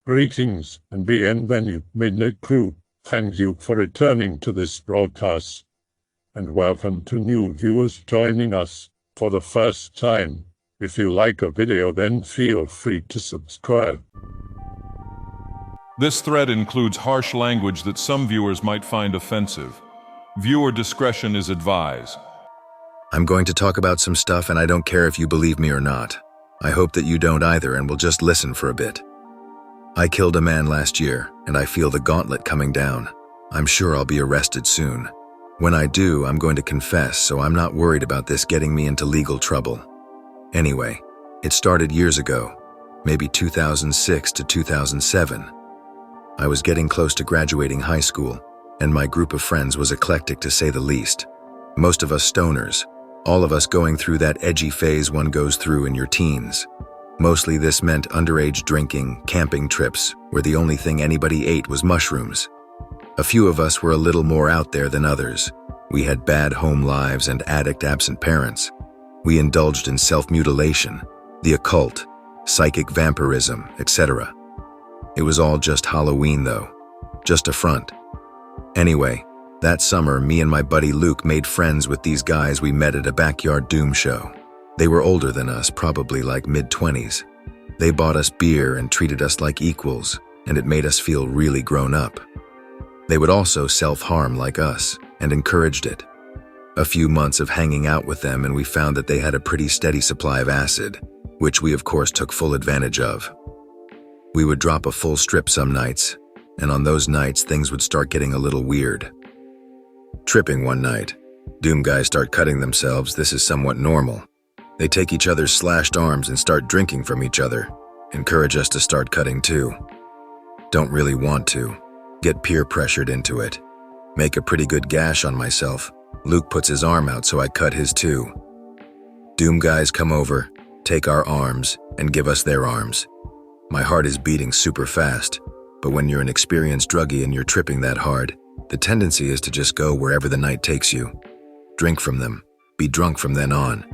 Greetings and bienvenue, MITZU. Thank you for returning to this broadcast, and welcome to new viewers joining us for the first time. If you like a video, then feel free to subscribe. This thread includes harsh language that some viewers might find offensive. Viewer discretion is advised. I'm going to talk about some stuff, and I don't care if you believe me or not. I hope that you don't either, and will just listen for a bit. I killed a man last year, and I feel the gauntlet coming down. I'm sure I'll be arrested soon. When I do, I'm going to confess, so I'm not worried about this getting me into legal trouble. Anyway, it started years ago, maybe 2006 to 2007. I was getting close to graduating high school, and my group of friends was eclectic to say the least. Most of us stoners, all of us going through that edgy phase one goes through in your teens. Mostly this meant underage drinking, camping trips, where the only thing anybody ate was mushrooms. A few of us were a little more out there than others. We had bad home lives and addict-absent parents. We indulged in self-mutilation, the occult, psychic vampirism, etc. It was all just Halloween though, just a front. Anyway, that summer, me and my buddy Luke made friends with these guys we met at a backyard doom show. They were older than us, probably like mid-20s. They bought us beer and treated us like equals, and it made us feel really grown up. They would also self-harm like us, and encouraged it. A few months of hanging out with them, and we found that they had a pretty steady supply of acid, which we of course took full advantage of. We would drop a full strip some nights, and on those nights things would start getting a little weird. Tripping one night, doom guys start cutting themselves. This is somewhat normal. They take each other's slashed arms and start drinking from each other. Encourage us to start cutting too. Don't really want to. Get peer pressured into it. Make a pretty good gash on myself. Luke puts his arm out, so I cut his too. Doom guys come over, take our arms, and give us their arms. My heart is beating super fast, but when you're an experienced druggie and you're tripping that hard, the tendency is to just go wherever the night takes you. Drink from them. Be drunk from then on.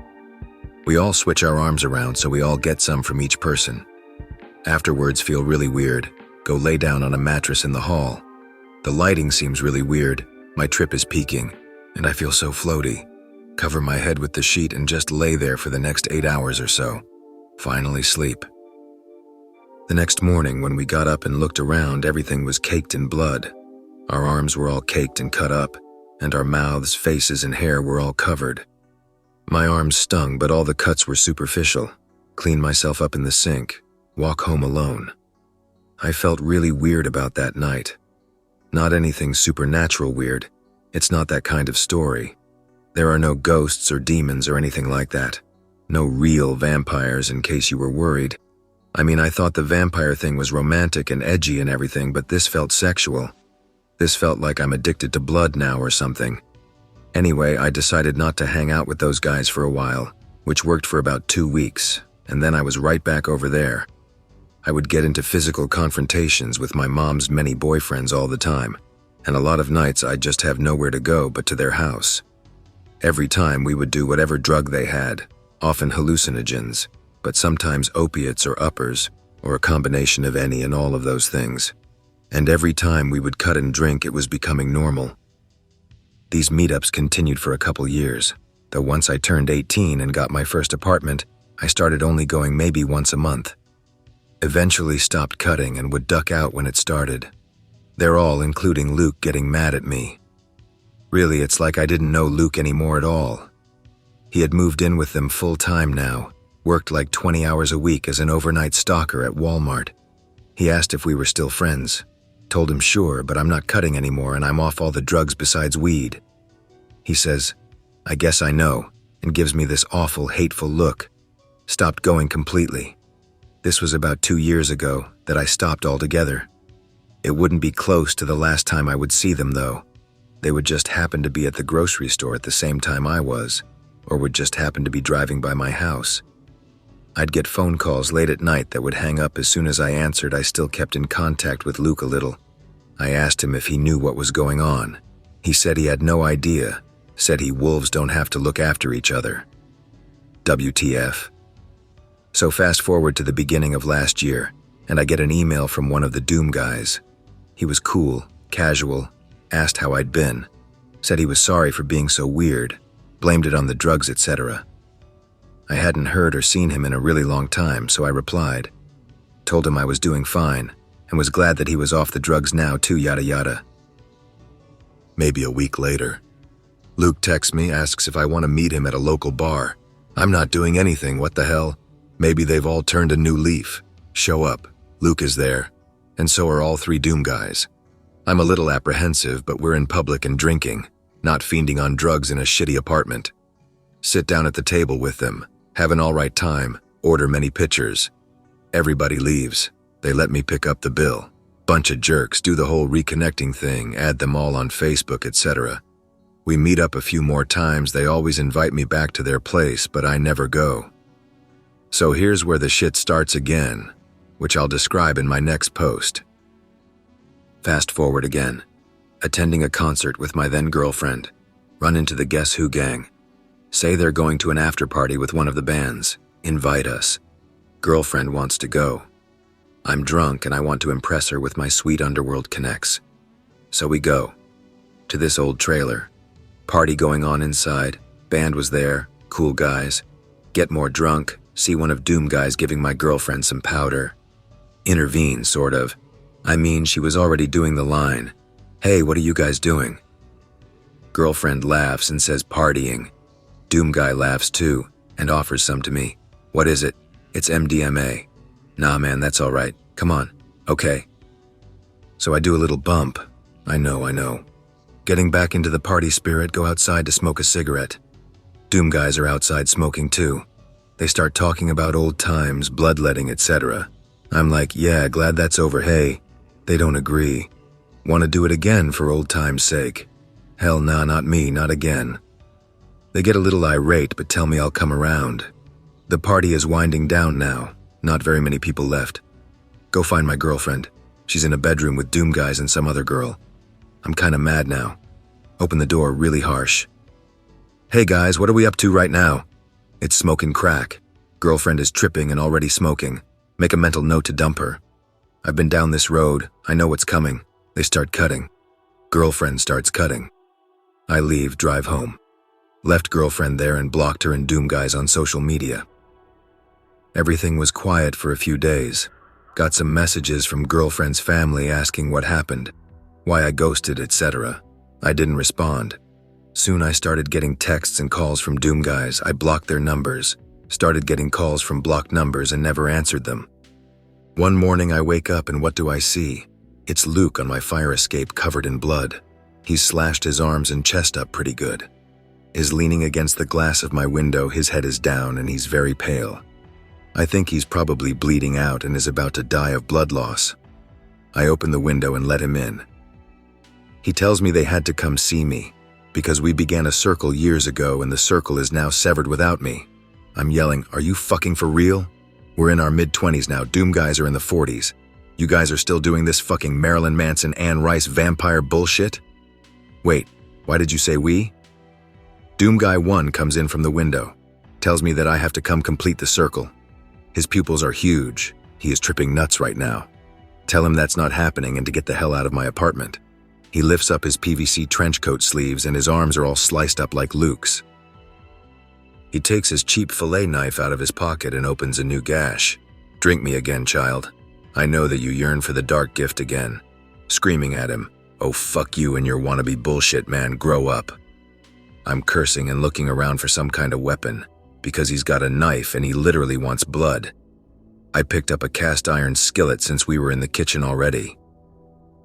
We all switch our arms around, so we all get some from each person. Afterwards, feel really weird. Go lay down on a mattress in the hall. The lighting seems really weird. My trip is peaking, and I feel so floaty. Cover my head with the sheet and just lay there for the next 8 hours or so. Finally sleep. The next morning, when we got up and looked around, everything was caked in blood. Our arms were all caked and cut up, and our mouths, faces, and hair were all covered. My arms stung, but all the cuts were superficial. Clean myself up in the sink. Walk home alone. I felt really weird about that night. Not anything supernatural weird. It's not that kind of story. There are no ghosts or demons or anything like that. No real vampires, in case you were worried. I mean, I thought the vampire thing was romantic and edgy and everything, but this felt sexual. This felt like I'm addicted to blood now or something. Anyway, I decided not to hang out with those guys for a while, which worked for about 2 weeks, and then I was right back over there. I would get into physical confrontations with my mom's many boyfriends all the time, and a lot of nights I'd just have nowhere to go but to their house. Every time we would do whatever drug they had, often hallucinogens, but sometimes opiates or uppers, or a combination of any and all of those things. And every time we would cut and drink, it was becoming normal. These meetups continued for a couple years, though once I turned 18 and got my first apartment, I started only going maybe once a month. Eventually stopped cutting and would duck out when it started. They're all, including Luke, getting mad at me. Really, it's like I didn't know Luke anymore at all. He had moved in with them full time now, worked like 20 hours a week as an overnight stalker at Walmart. He asked if we were still friends. Told him sure, but I'm not cutting anymore and I'm off all the drugs besides weed. He says, I guess I know, and gives me this awful, hateful look. Stopped going completely. This was about 2 years ago that I stopped altogether. It wouldn't be close to the last time I would see them though. They would just happen to be at the grocery store at the same time I was, or would just happen to be driving by my house. I'd get phone calls late at night that would hang up as soon as I answered. I still kept in contact with Luke a little. I asked him if he knew what was going on. He said he had no idea, said wolves don't have to look after each other. WTF. So fast forward to the beginning of last year, and I get an email from one of the Doom guys. He was cool, casual, asked how I'd been, said he was sorry for being so weird, blamed it on the drugs, etc. I hadn't heard or seen him in a really long time, so I replied, told him I was doing fine, and was glad that he was off the drugs now too, yada yada. Maybe a week later, Luke texts me, asks if I want to meet him at a local bar. I'm not doing anything, what the hell? Maybe they've all turned a new leaf. Show up, Luke is there, and so are all 3 Doom guys. I'm a little apprehensive, but we're in public and drinking, not fiending on drugs in a shitty apartment. Sit down at the table with them, have an alright time, order many pitchers. Everybody leaves. They let me pick up the bill. Bunch of jerks, do the whole reconnecting thing, add them all on Facebook, etc. We meet up a few more times. They always invite me back to their place, but I never go. So here's where the shit starts again, which I'll describe in my next post. Fast forward again. Attending a concert with my then girlfriend. Run into the Guess Who gang. Say they're going to an after party with one of the bands. Invite us. Girlfriend wants to go. I'm drunk and I want to impress her with my sweet underworld connects. So we go. To this old trailer. Party going on inside. Band was there. Cool guys. Get more drunk. See one of Doom guys giving my girlfriend some powder. Intervene, sort of. I mean, she was already doing the line. Hey, what are you guys doing? Girlfriend laughs and says partying. Doom guy laughs too and offers some to me. What is it? It's MDMA. Nah man, that's alright. Come on. Okay. So I do a little bump. I know. Getting back into the party spirit, go outside to smoke a cigarette. Doom guys are outside smoking too. They start talking about old times, bloodletting, etc. I'm like, yeah, glad that's over, hey. They don't agree. Want to do it again for old time's sake. Hell nah, not me, not again. They get a little irate but tell me I'll come around. The party is winding down now. Not very many people left. Go find my girlfriend. She's in a bedroom with Doom guys and some other girl. I'm kinda mad now. Open the door really harsh. Hey guys, what are we up to right now? It's smoking crack. Girlfriend is tripping and already smoking. Make a mental note to dump her. I've been down this road. I know what's coming. They start cutting. Girlfriend starts cutting. I leave, drive home. Left girlfriend there and blocked her and Doom guys on social media. Everything was quiet for a few days. Got some messages from girlfriend's family asking what happened, why I ghosted, etc. I didn't respond. Soon I started getting texts and calls from Doom guys. I blocked their numbers. Started getting calls from blocked numbers and never answered them. One morning I wake up and what do I see? It's Luke on my fire escape covered in blood. He's slashed his arms and chest up pretty good. Is leaning against the glass of my window, his head is down and he's very pale. I think he's probably bleeding out and is about to die of blood loss. I open the window and let him in. He tells me they had to come see me because we began a circle years ago and the circle is now severed without me. I'm yelling, are you fucking for real? We're in our mid-20s now, Doom guys are in the 40s. You guys are still doing this fucking Marilyn Manson, Anne Rice vampire bullshit? Wait, why did you say we? Doom guy 1 comes in from the window, tells me that I have to come complete the circle. His pupils are huge. He is tripping nuts right now. Tell him that's not happening and to get the hell out of my apartment. He lifts up his PVC trench coat sleeves and his arms are all sliced up like Luke's. He takes his cheap fillet knife out of his pocket and opens a new gash. Drink me again, child. I know that you yearn for the dark gift again. Screaming at him, oh fuck you and your wannabe bullshit, man, grow up. I'm cursing and looking around for some kind of weapon, because he's got a knife and he literally wants blood. I picked up a cast iron skillet since we were in the kitchen already.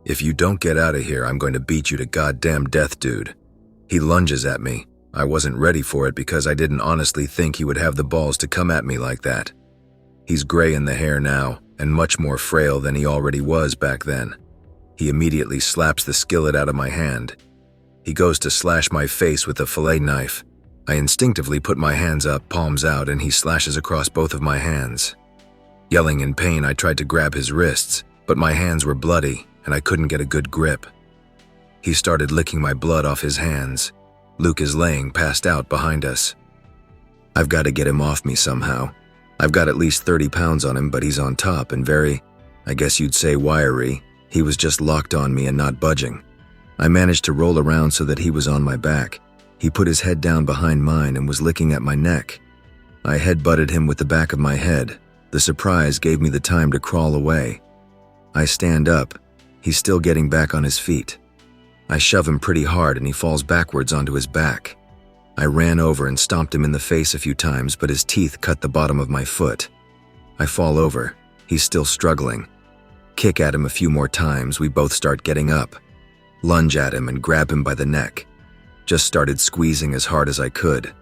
If you don't get out of here, I'm going to beat you to goddamn death, dude. He lunges at me. I wasn't ready for it because I didn't honestly think he would have the balls to come at me like that. He's gray in the hair now, and much more frail than he already was back then. He immediately slaps the skillet out of my hand. He goes to slash my face with the fillet knife. I instinctively put my hands up, palms out, and he slashes across both of my hands. Yelling in pain, I tried to grab his wrists, but my hands were bloody, and I couldn't get a good grip. He started licking my blood off his hands. Luke is laying passed out behind us. I've got to get him off me somehow. I've got at least 30 pounds on him, but he's on top and very, I guess you'd say wiry. He was just locked on me and not budging. I managed to roll around so that he was on my back. He put his head down behind mine and was licking at my neck. I headbutted him with the back of my head. The surprise gave me the time to crawl away. I stand up. He's still getting back on his feet. I shove him pretty hard and he falls backwards onto his back. I ran over and stomped him in the face a few times, but his teeth cut the bottom of my foot. I fall over. He's still struggling. Kick at him a few more times, we both start getting up. Lunge at him and grab him by the neck. Just started squeezing as hard as I could.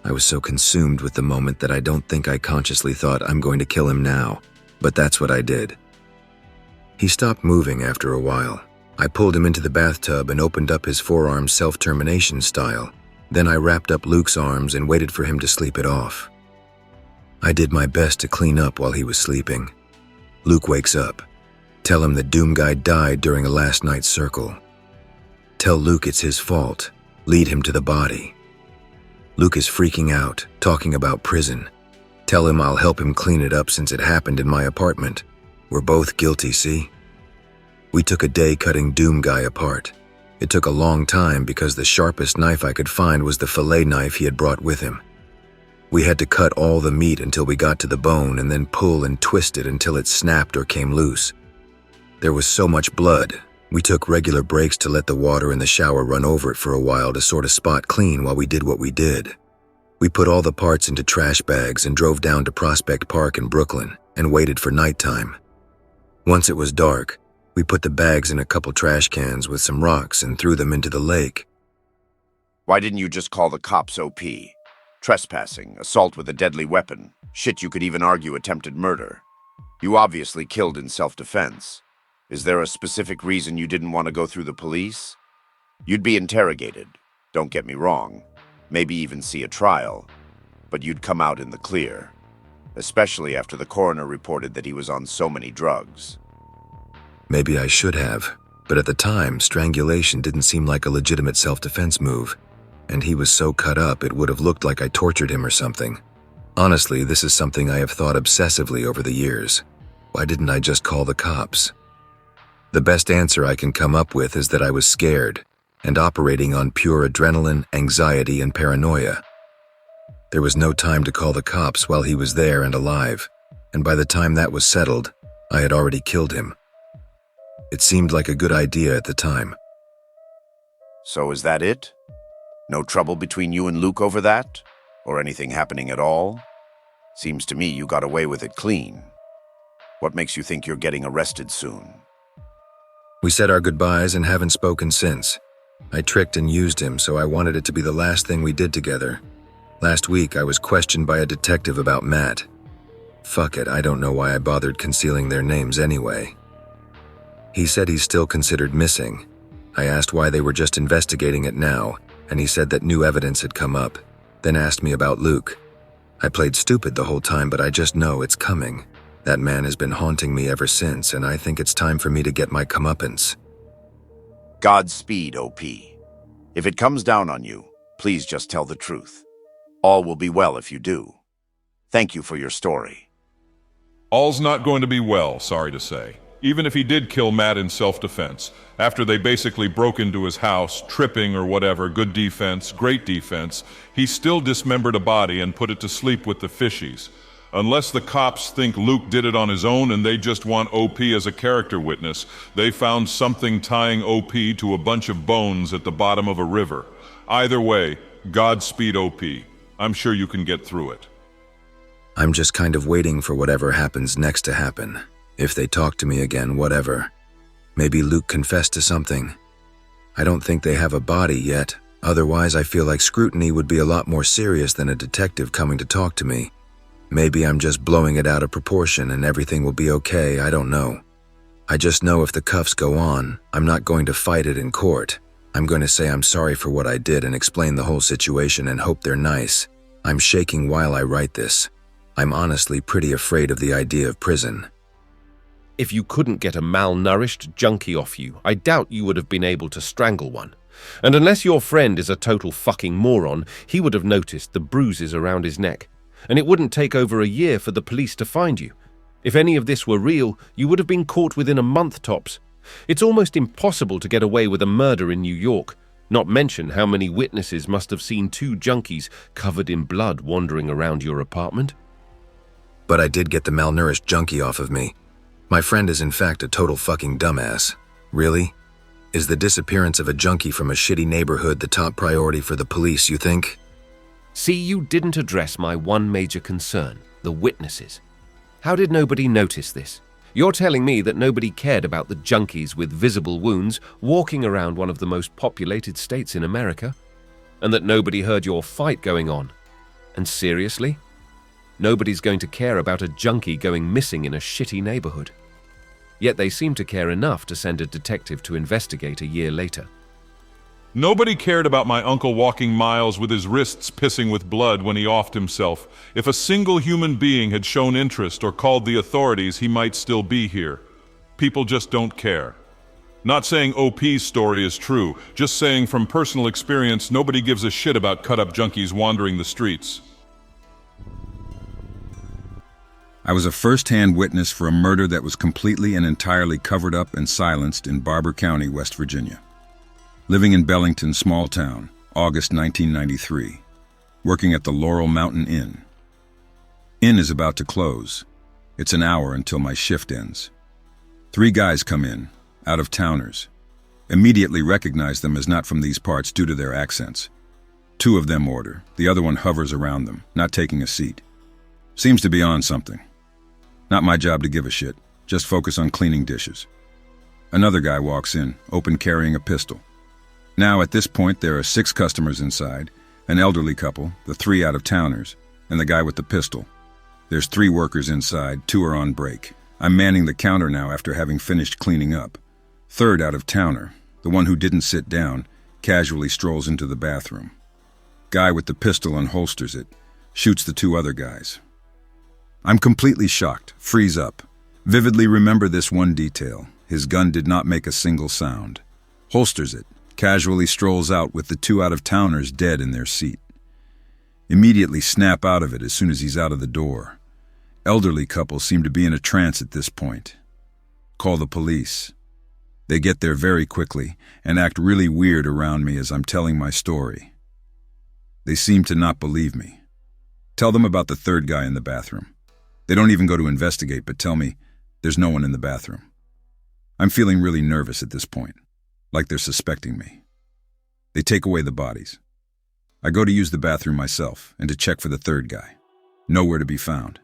I was so consumed with the moment that I don't think I consciously thought I'm going to kill him now, but that's what I did. He stopped moving after a while. I pulled him into the bathtub and opened up his forearm self-termination style. Then I wrapped up Luke's arms and waited for him to sleep it off. I did my best to clean up while he was sleeping. Luke wakes up. Tell him the Doom guy died during a last night's circle. Tell Luke it's his fault. Lead him to the body. Luke is freaking out, talking about prison. Tell him I'll help him clean it up since it happened in my apartment. We're both guilty, see? We took a day cutting Doom guy apart. It took a long time because the sharpest knife I could find was the fillet knife he had brought with him. We had to cut all the meat until we got to the bone and then pull and twist it until it snapped or came loose. There was so much blood. We took regular breaks to let the water in the shower run over it for a while to sort of spot clean while we did what we did. We put all the parts into trash bags and drove down to Prospect Park in Brooklyn and waited for nighttime. Once it was dark, we put the bags in a couple trash cans with some rocks and threw them into the lake. Why didn't you just call the cops OP? Trespassing, assault with a deadly weapon, shit you could even argue attempted murder. You obviously killed in self-defense. Is there a specific reason you didn't want to go through the police? You'd be interrogated, don't get me wrong, maybe even see a trial, but you'd come out in the clear, especially after the coroner reported that he was on so many drugs. Maybe I should have, but at the time, strangulation didn't seem like a legitimate self-defense move, and he was so cut up it would have looked like I tortured him or something. Honestly, this is something I have thought obsessively over the years. Why didn't I just call the cops? The best answer I can come up with is that I was scared and operating on pure adrenaline, anxiety, and paranoia. There was no time to call the cops while he was there and alive, and by the time that was settled, I had already killed him. It seemed like a good idea at the time. So is that it? No trouble between you and Luke over that? Or anything happening at all? Seems to me you got away with it clean. What makes you think you're getting arrested soon? We said our goodbyes and haven't spoken since. I tricked and used him, so I wanted it to be the last thing we did together. Last week, I was questioned by a detective about Matt. Fuck it, I don't know why I bothered concealing their names anyway. He said he's still considered missing. I asked why they were just investigating it now, and he said that new evidence had come up, then asked me about Luke. I played stupid the whole time, but I just know it's coming. That man has been haunting me ever since, and I think it's time for me to get my comeuppance. Godspeed, OP. If it comes down on you, please just tell the truth. All will be well if you do. Thank you for your story. All's not going to be well, sorry to say. Even if he did kill Matt in self-defense, after they basically broke into his house, tripping or whatever, good defense, great defense, he still dismembered a body and put it to sleep with the fishies. Unless the cops think Luke did it on his own and they just want OP as a character witness, they found something tying OP to a bunch of bones at the bottom of a river. Either way, Godspeed OP. I'm sure you can get through it. I'm just kind of waiting for whatever happens next to happen. If they talk to me again, whatever. Maybe Luke confessed to something. I don't think they have a body yet. Otherwise, I feel like scrutiny would be a lot more serious than a detective coming to talk to me. Maybe I'm just blowing it out of proportion and everything will be okay, I don't know. I just know if the cuffs go on, I'm not going to fight it in court. I'm going to say I'm sorry for what I did and explain the whole situation and hope they're nice. I'm shaking while I write this. I'm honestly pretty afraid of the idea of prison. If you couldn't get a malnourished junkie off you, I doubt you would have been able to strangle one. And unless your friend is a total fucking moron, he would have noticed the bruises around his neck. And it wouldn't take over a year for the police to find you. If any of this were real, you would have been caught within a month tops. It's almost impossible to get away with a murder in New York, not mention how many witnesses must have seen two junkies covered in blood wandering around your apartment. But I did get the malnourished junkie off of me. My friend is in fact a total fucking dumbass. Really? Is the disappearance of a junkie from a shitty neighborhood the top priority for the police, you think? See, you didn't address my one major concern, the witnesses. How did nobody notice this? You're telling me that nobody cared about the junkies with visible wounds walking around one of the most populated states in America? And that nobody heard your fight going on? And seriously? Nobody's going to care about a junkie going missing in a shitty neighborhood. Yet they seem to care enough to send a detective to investigate a year later. Nobody cared about my uncle walking miles with his wrists pissing with blood when he offed himself. If a single human being had shown interest or called the authorities, he might still be here. People just don't care. Not saying OP's story is true, just saying from personal experience, nobody gives a shit about cut-up junkies wandering the streets. I was a first-hand witness for a murder that was completely and entirely covered up and silenced in Barber County, West Virginia. Living in Bellington, small town, August 1993. Working at the Laurel Mountain Inn. Inn is about to close. It's an hour until my shift ends. 3 guys come in, out-of-towners. Immediately recognize them as not from these parts due to their accents. 2 of them order. The other one hovers around them, not taking a seat. Seems to be on something. Not my job to give a shit. Just focus on cleaning dishes. Another guy walks in, open carrying a pistol. Now, at this point, there are 6 customers inside, an elderly couple, the 3 out-of-towners, and the guy with the pistol. There's 3 workers inside, 2 are on break. I'm manning the counter now after having finished cleaning up. 3rd out-of-towner, the one who didn't sit down, casually strolls into the bathroom. Guy with the pistol unholsters it, shoots the 2 other guys. I'm completely shocked, freeze up. Vividly remember this one detail. His gun did not make a single sound. Holsters it, casually strolls out with the 2 out-of-towners dead in their seat. Immediately snap out of it as soon as he's out of the door. Elderly couple seem to be in a trance at this point. Call the police. They get there very quickly and act really weird around me as I'm telling my story. They seem to not believe me. Tell them about the 3rd guy in the bathroom. They don't even go to investigate but tell me there's no one in the bathroom. I'm feeling really nervous at this point. Like they're suspecting me. They take away the bodies. I go to use the bathroom myself and to check for the 3rd guy. Nowhere to be found.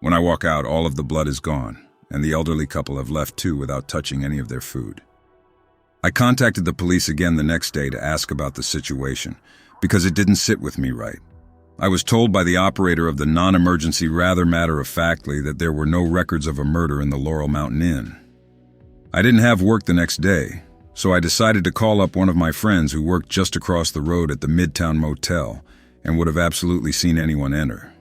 When I walk out, all of the blood is gone, and the elderly couple have left too without touching any of their food. I contacted the police again the next day to ask about the situation, because it didn't sit with me right. I was told by the operator of the non-emergency rather matter-of-factly that there were no records of a murder in the Laurel Mountain Inn. I didn't have work the next day, so I decided to call up one of my friends who worked just across the road at the Midtown Motel and would have absolutely seen anyone enter.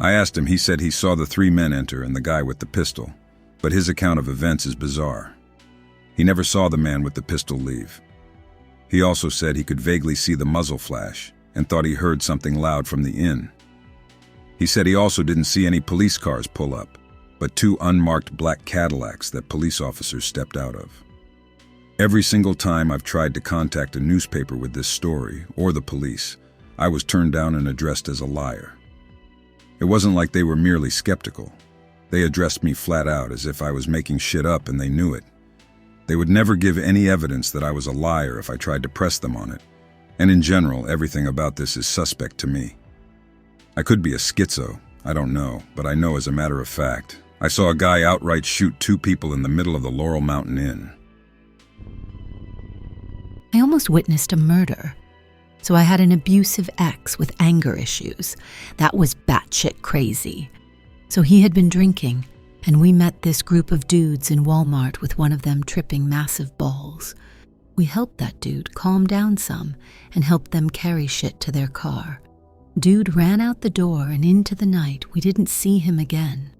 I asked him, he said he saw the 3 men enter and the guy with the pistol, but his account of events is bizarre. He never saw the man with the pistol leave. He also said he could vaguely see the muzzle flash and thought he heard something loud from the inn. He said he also didn't see any police cars pull up, but 2 unmarked black Cadillacs that police officers stepped out of. Every single time I've tried to contact a newspaper with this story, or the police, I was turned down and addressed as a liar. It wasn't like they were merely skeptical. They addressed me flat out as if I was making shit up and they knew it. They would never give any evidence that I was a liar if I tried to press them on it. And in general, everything about this is suspect to me. I could be a schizo, I don't know, but I know as a matter of fact, I saw a guy outright shoot 2 people in the middle of the Laurel Mountain Inn. I almost witnessed a murder. So I had an abusive ex with anger issues. That was batshit crazy. So he had been drinking, and we met this group of dudes in Walmart with one of them tripping massive balls. We helped that dude calm down some and helped them carry shit to their car. Dude ran out the door and into the night. We didn't see him again.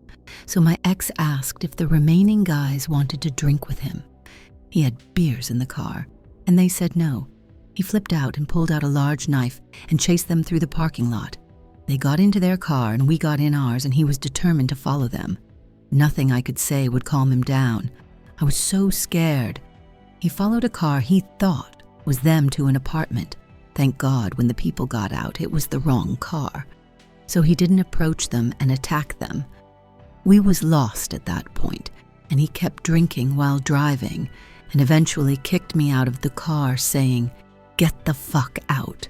So my ex asked if the remaining guys wanted to drink with him. He had beers in the car, and they said no. He flipped out and pulled out a large knife and chased them through the parking lot. They got into their car and we got in ours, and he was determined to follow them. Nothing I could say would calm him down. I was so scared. He followed a car he thought was them to an apartment. Thank God, when the people got out, it was the wrong car. So he didn't approach them and attack them. We was lost at that point, and he kept drinking while driving, and eventually kicked me out of the car saying, "Get the fuck out,"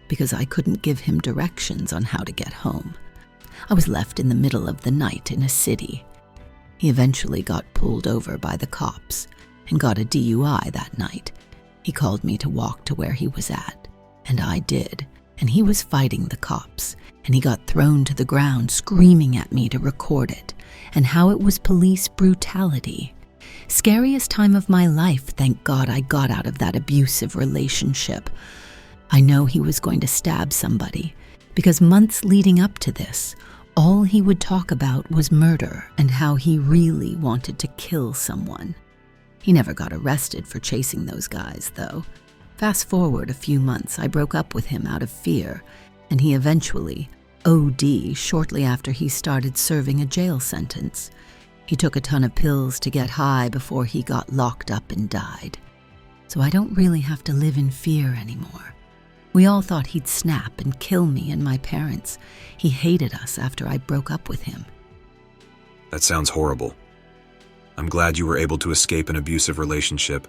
because I couldn't give him directions on how to get home. I was left in the middle of the night in a city. He eventually got pulled over by the cops and got a DUI that night. He called me to walk to where he was at, and I did, and he was fighting the cops, and he got thrown to the ground screaming at me to record it, and how it was police brutality. Scariest time of my life, thank God I got out of that abusive relationship. I know he was going to stab somebody, because months leading up to this, all he would talk about was murder and how he really wanted to kill someone. He never got arrested for chasing those guys, though. Fast forward a few months, I broke up with him out of fear, and he eventually OD'd shortly after he started serving a jail sentence. He took a ton of pills to get high before he got locked up and died. So I don't really have to live in fear anymore. We all thought he'd snap and kill me and my parents. He hated us after I broke up with him. That sounds horrible. I'm glad you were able to escape an abusive relationship.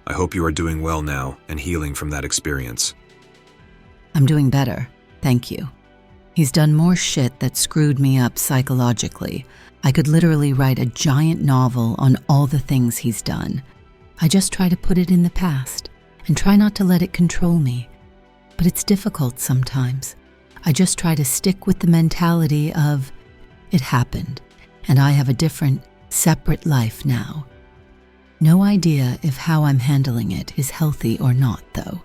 I hope you are doing well now and healing from that experience. I'm doing better, thank you. He's done more shit that screwed me up psychologically. I could literally write a giant novel on all the things he's done. I just try to put it in the past and try not to let it control me. But it's difficult sometimes. I just try to stick with the mentality of, it happened, and I have a different, separate life now. No idea if how I'm handling it is healthy or not, though.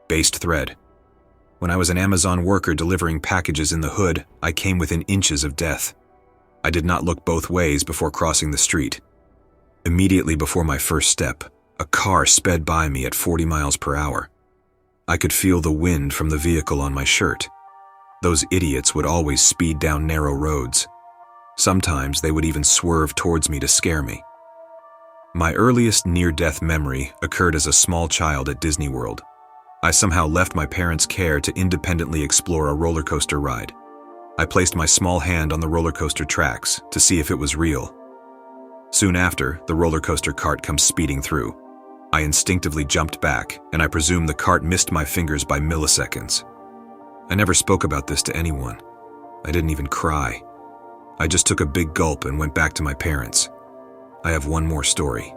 Based thread. When I was an Amazon worker delivering packages in the hood, I came within inches of death. I did not look both ways before crossing the street. Immediately before my first step, a car sped by me at 40 miles per hour. I could feel the wind from the vehicle on my shirt. Those idiots would always speed down narrow roads. Sometimes they would even swerve towards me to scare me. My earliest near-death memory occurred as a small child at Disney World. I somehow left my parents' care to independently explore a roller coaster ride. I placed my small hand on the roller coaster tracks to see if it was real. Soon after, the roller coaster cart comes speeding through. I instinctively jumped back, and I presume the cart missed my fingers by milliseconds. I never spoke about this to anyone. I didn't even cry. I just took a big gulp and went back to my parents. I have one more story.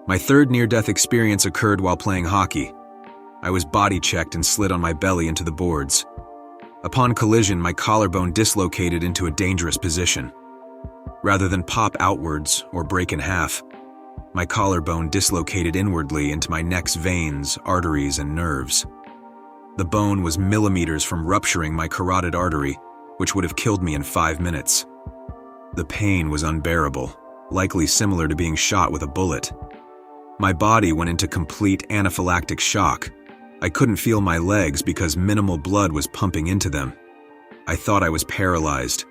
My third near-death experience occurred while playing hockey. I was body-checked and slid on my belly into the boards. Upon collision, my collarbone dislocated into a dangerous position. Rather than pop outwards or break in half, my collarbone dislocated inwardly into my neck's veins, arteries, and nerves. The bone was millimeters from rupturing my carotid artery, which would have killed me in 5 minutes. The pain was unbearable, likely similar to being shot with a bullet. My body went into complete anaphylactic shock. I couldn't feel my legs because minimal blood was pumping into them. I thought I was paralyzed.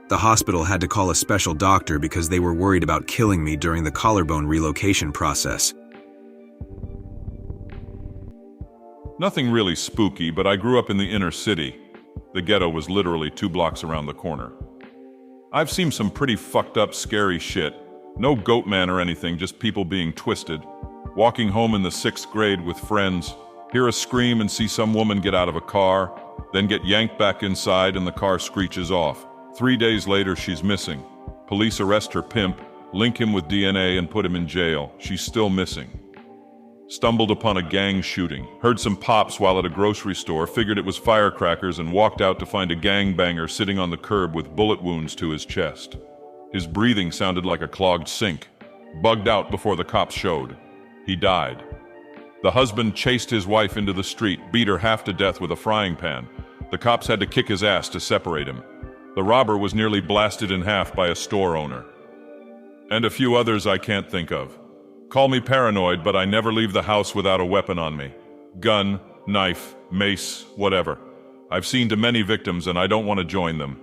The hospital had to call a special doctor because they were worried about killing me during the collarbone relocation process. Nothing really spooky, but I grew up in the inner city. The ghetto was literally 2 blocks around the corner. I've seen some pretty fucked up, scary shit. No goat man or anything, just people being twisted. Walking home in the 6th grade with friends, hear a scream and see some woman get out of a car, then get yanked back inside and the car screeches off. 3 days later, she's missing. Police arrest her pimp, link him with DNA and put him in jail. She's still missing. Stumbled upon a gang shooting, heard some pops while at a grocery store, figured it was firecrackers and walked out to find a gangbanger sitting on the curb with bullet wounds to his chest. His breathing sounded like a clogged sink. Bugged out before the cops showed. He died. The husband chased his wife into the street, beat her half to death with a frying pan. The cops had to kick his ass to separate him. The robber was nearly blasted in half by a store owner. And a few others I can't think of. Call me paranoid, but I never leave the house without a weapon on me. Gun, knife, mace, whatever. I've seen too many victims and I don't want to join them.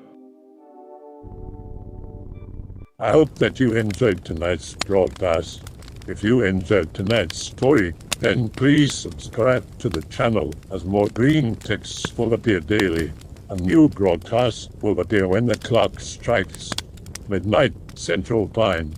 I hope that you enjoyed tonight's broadcast. If you enjoyed tonight's story, then please subscribe to the channel as more green texts will appear daily. A new broadcast will appear when the clock strikes midnight Central Time.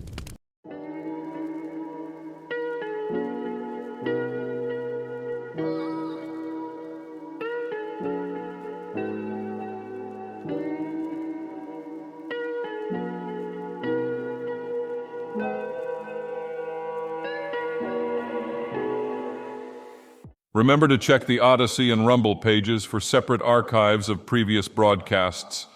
Remember to check the Odyssey and Rumble pages for separate archives of previous broadcasts.